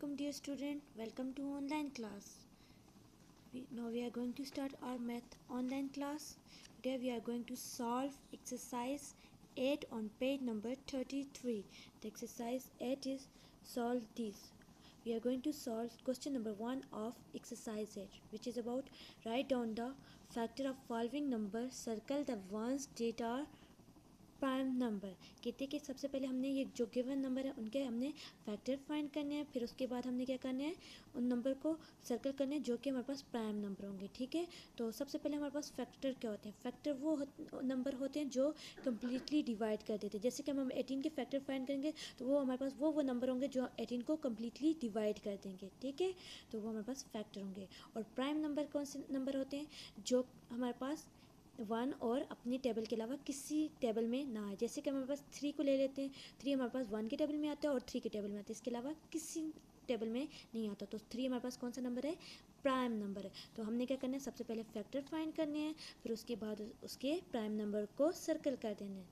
alaikum dear student, welcome to online class. Now we are going to start our math online class. Today we are going to solve exercise 8 on page number 33. The exercise 8 is solve this. We are going to solve question number 1 of exercise 8, which is about write down the factor of following number, circle the ones that are prime number. कहते हैं कि सबसे पहले हमने ये जो given number है उनके हमने फैक्टर फाइंड करने हैं, फिर उसके बाद हमने क्या करना है, उन नंबर को सर्कल करने हैं जो कि हमारे पास प्राइम नंबर होंगे. ठीक है, तो सबसे पहले हमारे पास फैक्टर क्या होते हैं. फैक्टर वो नंबर होते हैं जो कम्प्लीटली डिवाइड कर देते हैं. जैसे कि हम 18 के फैक्टर फाइंड करेंगे तो वो हमारे पास वो नंबर होंगे जो 18 को कम्प्लीटली डिवाइड कर देंगे. ठीक है, तो वो हमारे पास फैक्टर होंगे. और प्राइम नंबर कौन से नंबर होते हैं, जो हमारे पास 1 और अपनी टेबल के अलावा किसी टेबल में ना है. जैसे कि हमारे पास 3 को ले लेते हैं, 3 हमारे पास 1 के टेबल में आता है और 3 के टेबल में आता है, इसके अलावा किसी टेबल में नहीं आता. तो 3 हमारे पास कौन सा नंबर है, प्राइम नंबर है. तो हमने क्या करना है, सबसे पहले फैक्टर फाइंड करने हैं, फिर उसके बाद उसके प्राइम नंबर को सर्कल कर देना है.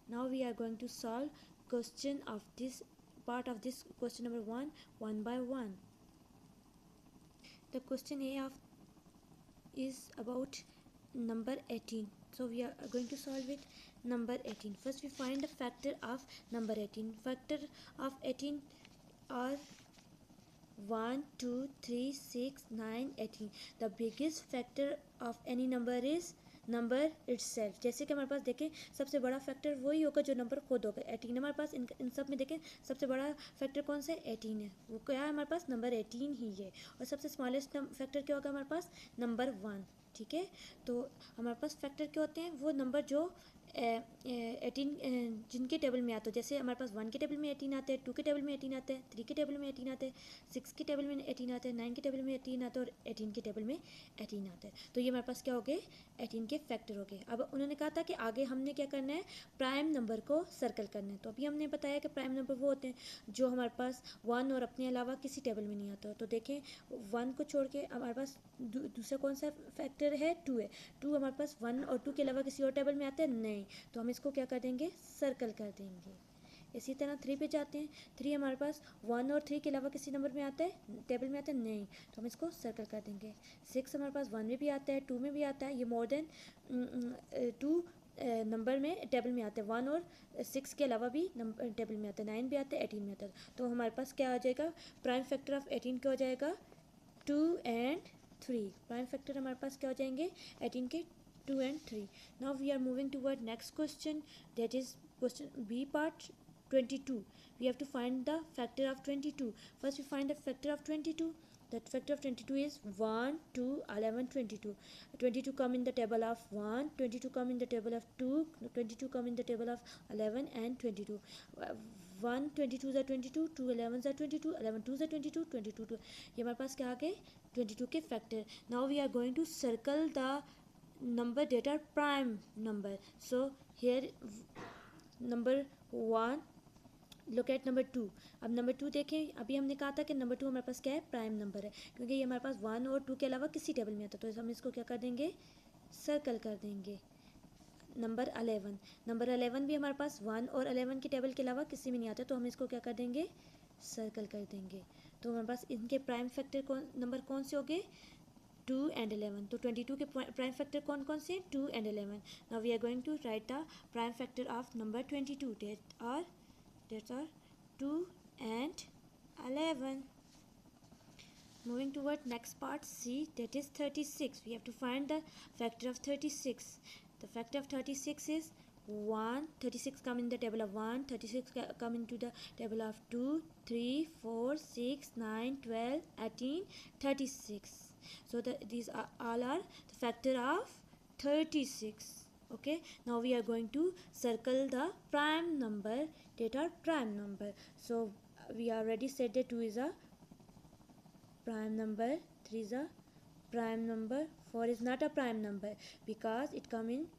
Now we are going to solve question of this part of this question number 1 one by one. The question A of is about number 18. So we are going to solve it. Number 18, first we find the factor of number 18. Factor of 18 are 1 2 3 6 9 18. The biggest factor of any number is number itself. जैसे कि हमारे पास देखें सबसे बड़ा factor वही होगा जो number खुद होगा. 18 हमारे पास इन सब में देखें सबसे बड़ा फैक्टर कौन सा है, 18 है. वो क्या है हमारे पास, नंबर 18 ही है. और सबसे स्मॉलेस्ट फैक्टर क्या होगा हमारे पास, नंबर 1. ठीक है, तो हमारे पास फैक्टर क्या होते हैं, वो नंबर जो 18 जिनके टेबल में आते हो. जैसे हमारे पास 1 के टेबल में 18 आते हैं, 2 के टेबल में 18 आते हैं, 3 के टेबल में 18 आते हैं, 6 के टेबल में 18 आते हैं, 9 के टेबल में 18 आते हैं और 18 के टेबल में 18 आते हैं. तो ये हमारे पास क्या हो गए, 18 के फैक्टर हो गए. अब उन्होंने कहा था कि आगे हमने क्या करना है, प्राइम नंबर को सर्कल करना है. तो अभी हमने बताया कि प्राइम नंबर वो होते हैं जो हमारे पास 1 और अपने अलावा किसी टेबल में नहीं आता. तो देखें 1 को छोड़ के हमारे पास दूसरा कौन सा फैक्टर है, 2 है. 2 हमारे पास 1 और 2 के अलावा किसी और टेबल में आता है नहीं, तो हम इसको क्या कर देंगे, सर्कल कर देंगे. इसी तरह 3 पे जाते हैं. 3 हमारे पास 1 और 3 के अलावा किसी नंबर में आता है, टेबल में आता है नहीं, तो हम इसको सर्कल कर देंगे. 6 हमारे पास 1 में भी आता है, 2 में भी आता है, ये मोर देन 2 नंबर में टेबल में आता है. 1 और 6 के अलावा भी नंबर टेबल में आता है, 9 भी आता है, 18 में आता है. तो हमारे पास क्या आ जाएगा, प्राइम फैक्टर ऑफ 18 क्या हो जाएगा, 2 एंड 3. प्राइम फैक्टर हमारे पास क्या हो जाएंगे, 18 के 2 and 3. Now we are moving toward next question, that is question B part 22. We have to find the factor of 22. First we find the factor of 22. That factor of 22 is 1 2 11 22. 22 come in the table of 1, 22 come in the table of 2, 22 come in the table of 11 and 22. 1 22 are 22, 2 11 are 22, 11 2 are 22, 22 2. ये हमारे पास क्या आ गए, 22 के factor. Now we are going to circle the number that are prime number. So here number 1, look at number 2. अब number 2 देखें, अभी हमने कहा था कि नंबर 2 हमारे पास क्या है, प्राइम नंबर है, क्योंकि ये हमारे पास 1 और 2 के अलावा किसी टेबल में आता है. तो हम इसको क्या कर देंगे, सर्कल कर देंगे. नंबर 11 भी हमारे पास 1 और 11 के टेबल के अलावा किसी में नहीं आता, तो हम इसको क्या कर देंगे, सर्कल कर देंगे. तो हमारे पास इनके प्राइम फैक्टर नंबर कौन से हो गए, 2 and 11. तो 22 के प्राइम फैक्टर कौन कौन से, 2 and 11. Now we are going to write the prime factor of number 22, that are 2 and 11. Moving toward next part C, that is 36. We have to find the factor of 36. The factor of 36 is 1. 36 come in the table of 1, 36 come into the table of 2, 3 4 6 9 12 18 36. So these are all are the factor of 36. Okay, now we are going to circle the prime number that are prime number. So we already said that 2 is a prime number, 3 is a prime number, 4 is not a prime number because it come in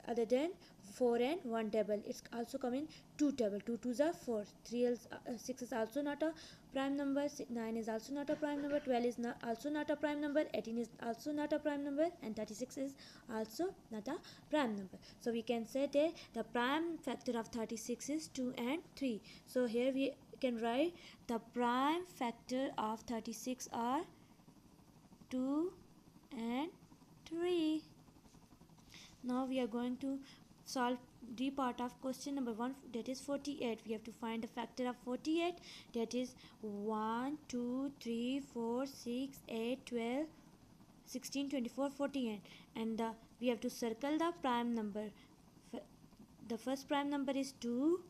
other than 4 and 1 table. It's also come in 2 table, 2 2s are 4, 3 is 6 is also not a prime number, 9 is also not a prime number, 12 is also not a prime number, 18 is also not a prime number, and 36 is also not a prime number. So we can say that the prime factor of 36 is 2 and 3. So here we can write the prime factor of 36 are 2 and 3. Now we are going to solve D part of question number 1, that is 48. We have to find the factor of 48, that is 1 2 3 4 6 8 12 16 24 48, and we have to circle the prime number. The first prime number is 2,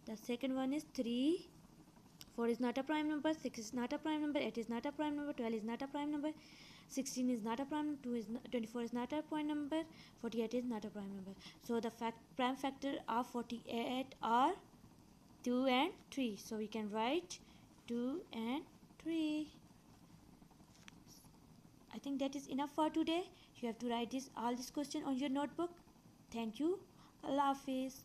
the second one is 3, 4 is not a prime number, 6 is not a prime number, 8 is not a prime number, 12 is not a prime number, 16 is not a prime number, 24 is not a prime number, 48 is not a prime number. So the prime factor of 48 are 2 and 3. So we can write 2 and 3. I think that is enough for today. You have to write all this question on your notebook. Thank you. Allah Hafiz.